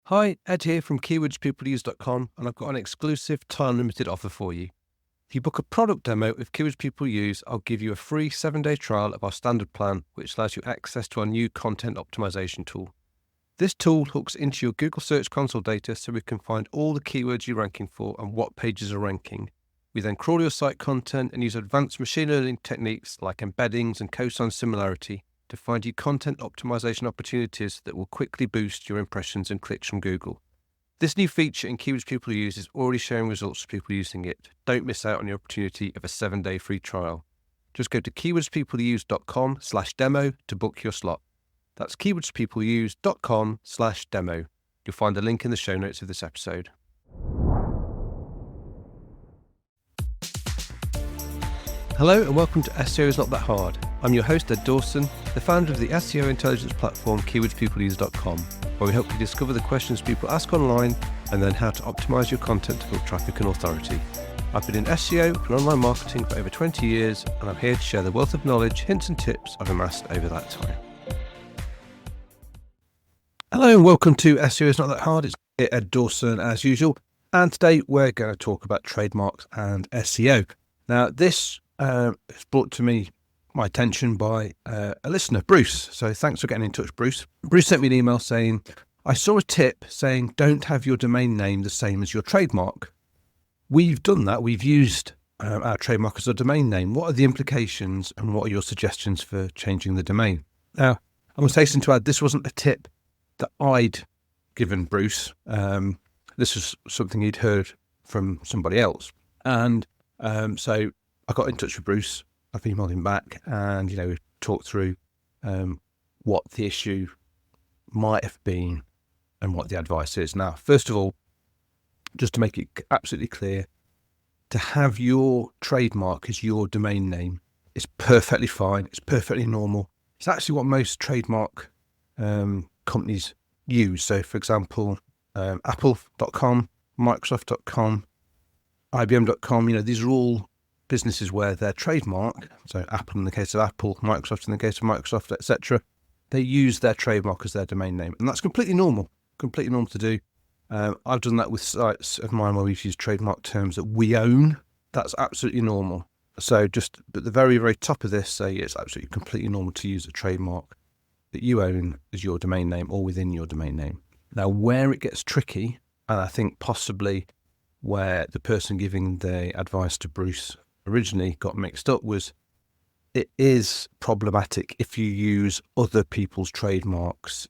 Hi, Ed here from keywordspeopleuse.com, and I've got an exclusive time-limited offer for you. If you book a product demo with Keywords People Use, I'll give you a free 7-day trial of our standard plan, which allows you access to our new content optimization tool. This tool hooks into your Google Search Console data so we can find all the keywords you're ranking for and what pages are ranking. We then crawl your site content and use advanced machine learning techniques like embeddings and cosine similarity to find you content optimization opportunities that will quickly boost your impressions and clicks from Google. This new feature in Keywords People Use is already showing results for people using it. Don't miss out on the opportunity of a 7-day free trial. Just go to keywordspeopleuse.com/demo to book your slot. That's keywordspeopleuse.com/demo. You'll find the link in the show notes of this episode. Hello and welcome to SEO is Not That Hard. I'm your host Ed Dawson, the founder of the SEO intelligence platform keywordspeopleuse.com, where we help you discover the questions people ask online and then how to optimize your content to build traffic and authority. I've been in SEO and online marketing for over 20 years, and I'm here to share the wealth of knowledge, hints and tips I've amassed over that time. Hello and welcome to SEO is Not That Hard. It's Ed Dawson as usual, and today we're going to talk about trademarks and SEO. Now this is brought to my attention by a listener, Bruce. So thanks for getting in touch, Bruce. Bruce sent me an email saying, I saw a tip saying don't have your domain name the same as your trademark. We've done that. We've used our trademark as a domain name. What are the implications and what are your suggestions for changing the domain? Now, I must hasten to add, this wasn't a tip that I'd given Bruce. This was something he'd heard from somebody else. And so I got in touch with Bruce. I've emailed him back and, we talked through what the issue might have been and what the advice is. Now, first of all, just to make it absolutely clear, to have your trademark as your domain name is perfectly fine. It's perfectly normal. It's actually what most trademark companies use. So, for example, Apple.com, Microsoft.com, IBM.com, these are all businesses where their trademark, so Apple in the case of Apple, Microsoft in the case of Microsoft, etc., they use their trademark as their domain name. And that's completely normal to do. I've done that with sites of mine where we've used trademark terms that we own. That's absolutely normal. So just at the very, very top of this, say it's absolutely completely normal to use a trademark that you own as your domain name or within your domain name. Now, where it gets tricky, and I think possibly where the person giving the advice to Bruce originally got mixed up, was it is problematic if you use other people's trademarks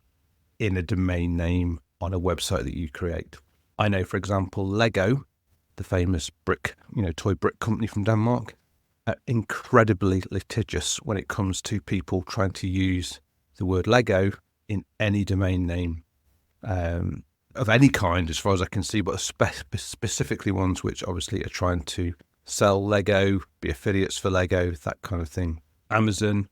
in a domain name on a website that you create. I know, for example, Lego, the famous brick, toy brick company from Denmark, are incredibly litigious when it comes to people trying to use the word Lego in any domain name of any kind, as far as I can see, but specifically ones which obviously are trying to sell Lego, be affiliates for Lego, that kind of thing. Amazon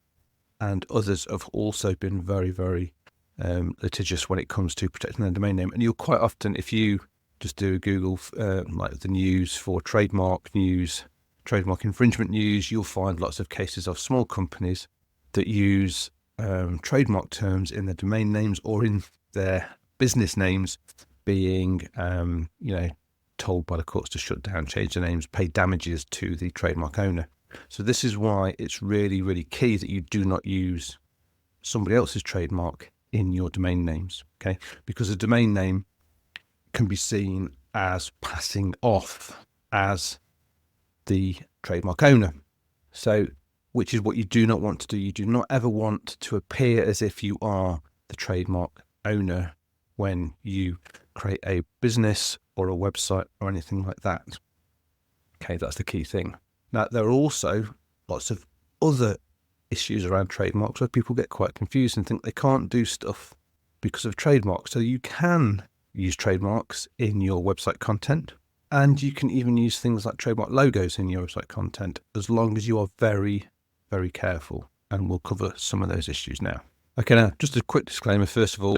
and others have also been very, very litigious when it comes to protecting their domain name. And you'll quite often, if you just do a Google, like the news for trademark news, trademark infringement news, you'll find lots of cases of small companies that use trademark terms in their domain names or in their business names being, told by the courts to shut down, change their names, pay damages to the trademark owner. So this is why it's really, really key that you do not use somebody else's trademark in your domain names, okay? Because a domain name can be seen as passing off as the trademark owner. So, which is what you do not want to do. You do not ever want to appear as if you are the trademark owner when you create a business or a website or anything like that. Okay, that's the key thing. Now, there are also lots of other issues around trademarks where people get quite confused and think they can't do stuff because of trademarks. So you can use trademarks in your website content, and you can even use things like trademark logos in your website content, as long as you are very, very careful. And we'll cover some of those issues now. Okay, now, just a quick disclaimer. First of all,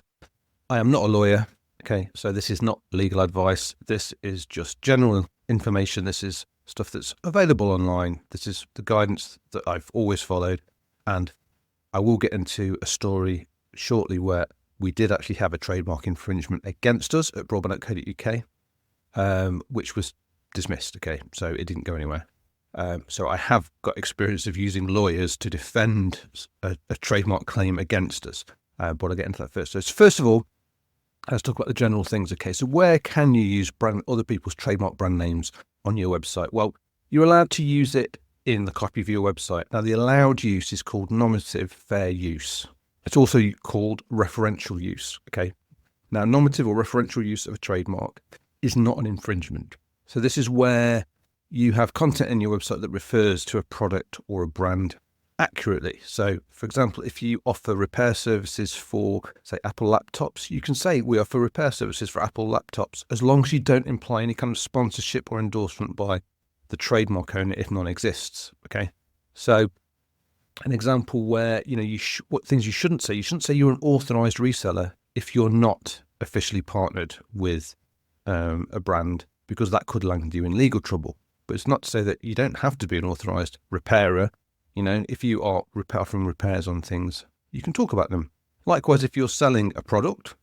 I am not a lawyer. Okay, so this is not legal advice. This is just general information. This is stuff that's available online. This is the guidance that I've always followed. And I will get into a story shortly where we did actually have a trademark infringement against us at broadband.co.uk, which was dismissed. Okay, so it didn't go anywhere. So I have got experience of using lawyers to defend a trademark claim against us, but I'll get into that first. So first of all, let's talk about the general things. Okay, so where can you use other people's trademark brand names on your website? Well, you're allowed to use it in the copy of your website. Now, the allowed use is called nominative fair use. It's also called referential use. Okay, now nominative or referential use of a trademark is not an infringement. So this is where you have content in your website that refers to a product or a brand accurately. So, for example, if you offer repair services for, say, Apple laptops, you can say we offer repair services for Apple laptops, as long as you don't imply any kind of sponsorship or endorsement by the trademark owner if none exists. Okay, so an example where what things you shouldn't say. You shouldn't say you're an authorized reseller if you're not officially partnered with a brand, because that could land you in legal trouble. But it's not to say that you don't have to be an authorized repairer. If you are offering repairs on things, you can talk about them. Likewise, if you're selling a product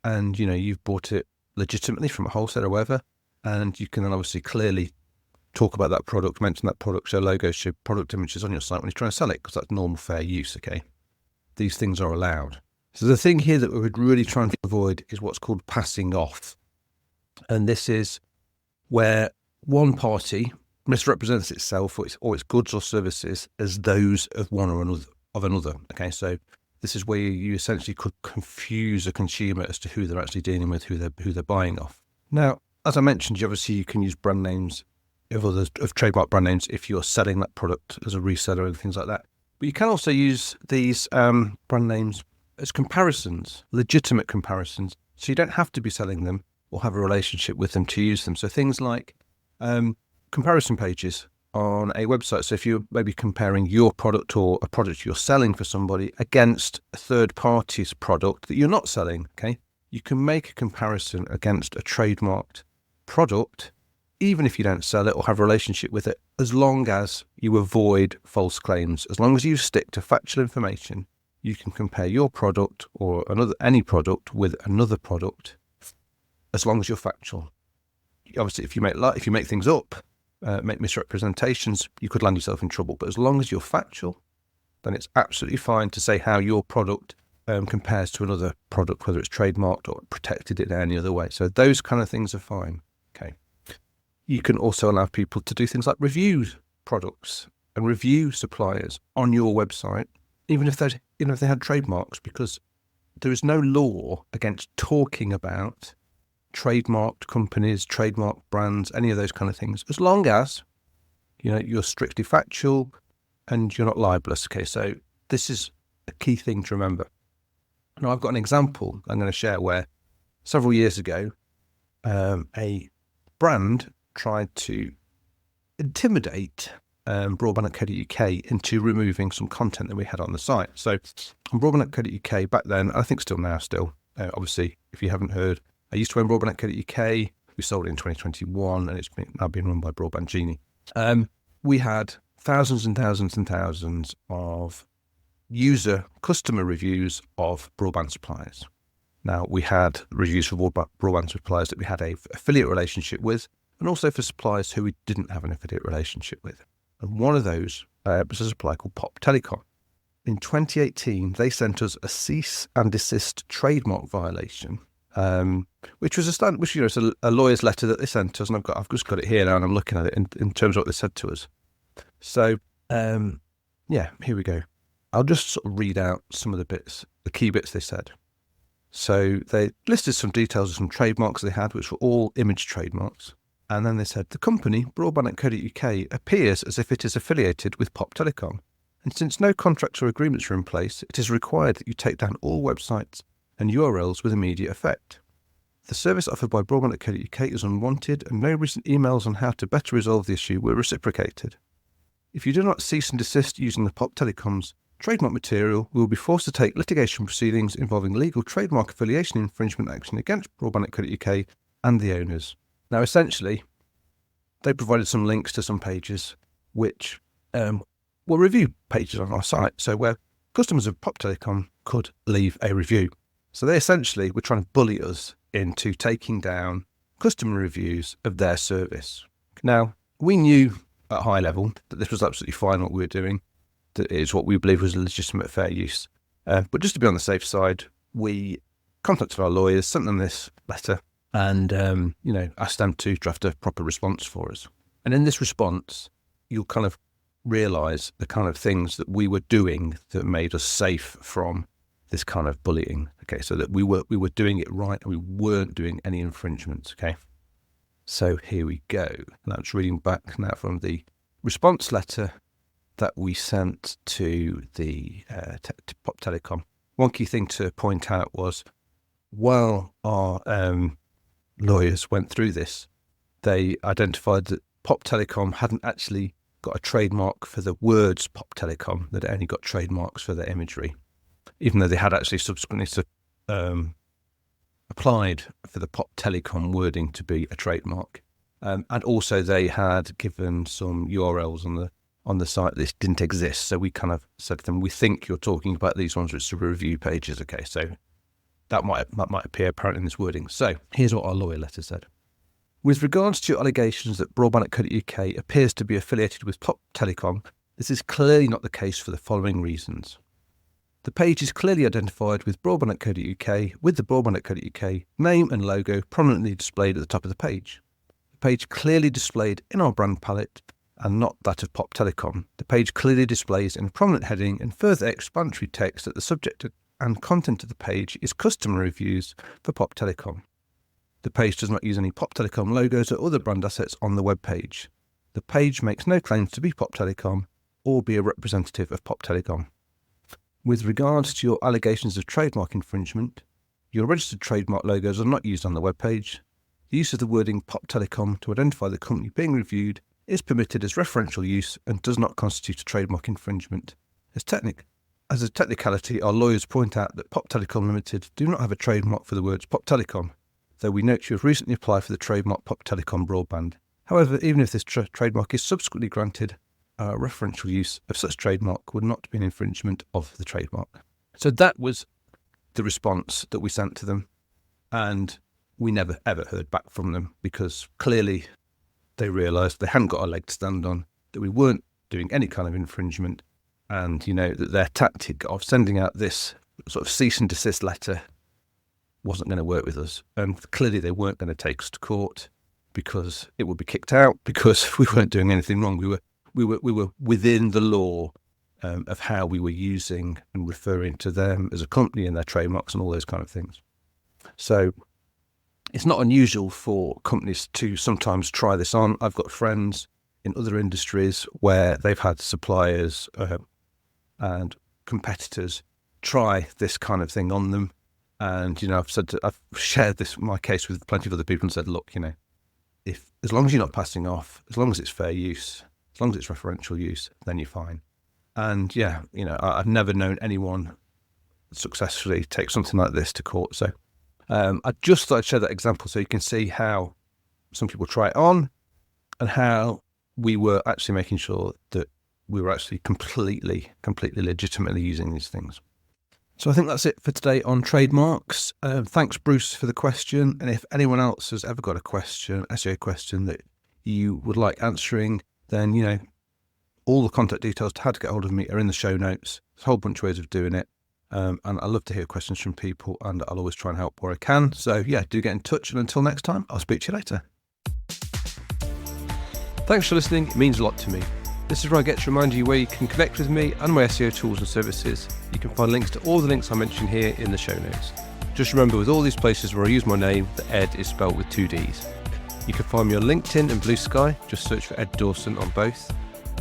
and, you've bought it legitimately from a wholesaler or whatever, and you can then obviously clearly talk about that product, mention that product, show logos, show product images on your site when you're trying to sell it, because that's normal fair use, okay? These things are allowed. So the thing here that we would really try and avoid is what's called passing off. And this is where one party misrepresents itself or its goods or services as those of one or another. Okay, so this is where you essentially could confuse a consumer as to who they're actually dealing with, who they're buying off. Now, as I mentioned, obviously you can use brand names of trademark brand names if you're selling that product as a reseller and things like that. But you can also use these brand names as comparisons, legitimate comparisons. So you don't have to be selling them or have a relationship with them to use them. So things like comparison pages on a website. So if you're maybe comparing your product or a product you're selling for somebody against a third party's product that you're not selling, okay, you can make a comparison against a trademarked product, even if you don't sell it or have a relationship with it, as long as you avoid false claims. As long as you stick to factual information, you can compare your product or any product with another product, as long as you're factual. Obviously, if you make things up, make misrepresentations, you could land yourself in trouble. But as long as you're factual, then it's absolutely fine to say how your product compares to another product, whether it's trademarked or protected in any other way. So those kind of things are fine. Okay. You can also allow people to do things like review products and review suppliers on your website, even if they had trademarks, because there is no law against talking about trademarked companies, trademarked brands, any of those kind of things, as long as you're strictly factual and you're not libelous. Okay, so this is a key thing to remember. Now, I've got an example I'm going to share where several years ago a brand tried to intimidate broadband.co.uk into removing some content that we had on the site. So on broadband.co.uk back then, I think still now, obviously, if you haven't heard, I used to own broadband.co.uk. We sold it in 2021 and it's now being run by Broadband Genie. We had thousands and thousands and thousands of customer reviews of broadband suppliers. Now, we had reviews for broadband suppliers that we had an affiliate relationship with, and also for suppliers who we didn't have an affiliate relationship with. And one of those was a supplier called Pop Telecom. In 2018, they sent us a cease and desist trademark violation, which was it's a lawyer's letter that they sent us, and I've just got it here now, and I'm looking at it in terms of what they said to us. So, here we go. I'll just sort of read out some of the key bits they said. So they listed some details of some trademarks they had, which were all image trademarks. And then they said, the company, broadband.co.uk, appears as if it is affiliated with Pop Telecom. And since no contracts or agreements are in place, it is required that you take down all websites and URLs with immediate effect. The service offered by broadband.co.uk is unwanted, and no recent emails on how to better resolve the issue were reciprocated. If you do not cease and desist using the Pop Telecom's trademark material, we will be forced to take litigation proceedings involving legal trademark affiliation infringement action against broadband.co.uk and the owners. Now, essentially, they provided some links to some pages which were review pages on our site, so where customers of Pop Telecom could leave a review. So they essentially were trying to bully us into taking down customer reviews of their service. Now, we knew at high level that this was absolutely fine what we were doing, that it is what we believe was a legitimate fair use. But just to be on the safe side, we contacted our lawyers, sent them this letter, and asked them to draft a proper response for us. And in this response, you'll kind of realise the kind of things that we were doing that made us safe from this kind of bullying. Okay, so that we were doing it right and we weren't doing any infringements. Okay, so here we go. And I'm just reading back now from the response letter that we sent to the to Pop Telecom. One key thing to point out was, while our lawyers went through this, they identified that Pop Telecom hadn't actually got a trademark for the words Pop Telecom, that it only got trademarks for their imagery, even though they had actually subsequently applied for the Pop Telecom wording to be a trademark. And also they had given some URLs on the site that didn't exist. So we kind of said to them, we think you're talking about these ones which are review pages. Okay, so that might appear apparent in this wording. So here's what our lawyer letter said. With regards to your allegations that Broadband.co.uk appears to be affiliated with Pop Telecom, this is clearly not the case for the following reasons. The page is clearly identified with Broadband.co.uk, with the Broadband.co.uk name and logo prominently displayed at the top of the page. The page clearly displayed in our brand palette and not that of Pop Telecom. The page clearly displays in a prominent heading and further explanatory text that the subject and content of the page is customer reviews for Pop Telecom. The page does not use any Pop Telecom logos or other brand assets on the web page. The page makes no claims to be Pop Telecom or be a representative of Pop Telecom. With regards to your allegations of trademark infringement, your registered trademark logos are not used on the web page. The use of the wording Pop Telecom to identify the company being reviewed is permitted as referential use and does not constitute a trademark infringement. As a technicality, our lawyers point out that Pop Telecom Limited do not have a trademark for the words Pop Telecom, though we note you have recently applied for the trademark Pop Telecom Broadband. However, even if this trademark is subsequently granted, referential use of such trademark would not be an infringement of the trademark. So that was the response that we sent to them, and we never ever heard back from them because clearly they realised they hadn't got a leg to stand on, that we weren't doing any kind of infringement, and that their tactic of sending out this sort of cease and desist letter wasn't going to work with us. And clearly they weren't going to take us to court because it would be kicked out because we weren't doing anything wrong. We were within the law of how we were using and referring to them as a company and their trademarks and all those kind of things. So it's not unusual for companies to sometimes try this on. I've got friends in other industries where they've had suppliers and competitors try this kind of thing on them. And, I've shared my case with plenty of other people and said, look, if as long as you're not passing off, as long as it's fair use, as long as it's referential use, then you're fine. And I've never known anyone successfully take something like this to court. So I just thought I'd share that example so you can see how some people try it on and how we were actually making sure that we were actually completely legitimately using these things. So I think that's it for today on trademarks. Thanks, Bruce, for the question. And if anyone else has ever got a question, SEO question that you would like answering, then, all the contact details to how to get hold of me are in the show notes. There's a whole bunch of ways of doing it. And I love to hear questions from people, and I'll always try and help where I can. So yeah, do get in touch. And until next time, I'll speak to you later. Thanks for listening. It means a lot to me. This is where I get to remind you where you can connect with me and my SEO tools and services. You can find links to all the links I mentioned here in the show notes. Just remember, with all these places where I use my name, the Ed is spelled with 2 Ds. You can find me on LinkedIn and Blue Sky. Just search for Ed Dawson on both.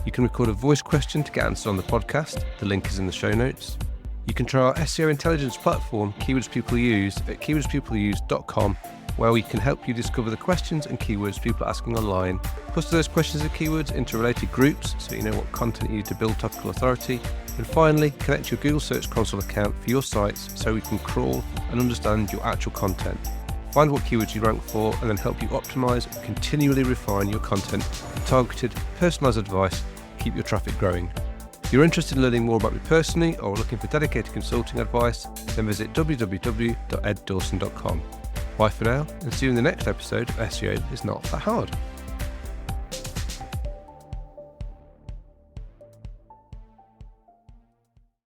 You can record a voice question to get answered on the podcast. The link is in the show notes. You can try our SEO intelligence platform, Keywords People Use, at keywordspeopleuse.com, where we can help you discover the questions and keywords people are asking online, cluster those questions and keywords into related groups so you know what content you need to build topical authority, and finally, connect your Google Search Console account for your sites so we can crawl and understand your actual content, find what keywords you rank for, and then help you optimize and continually refine your content with targeted, personalized advice to keep your traffic growing. If you're interested in learning more about me personally or looking for dedicated consulting advice, then visit www.eddawson.com. Bye for now, and see you in the next episode of SEO is Not That Hard.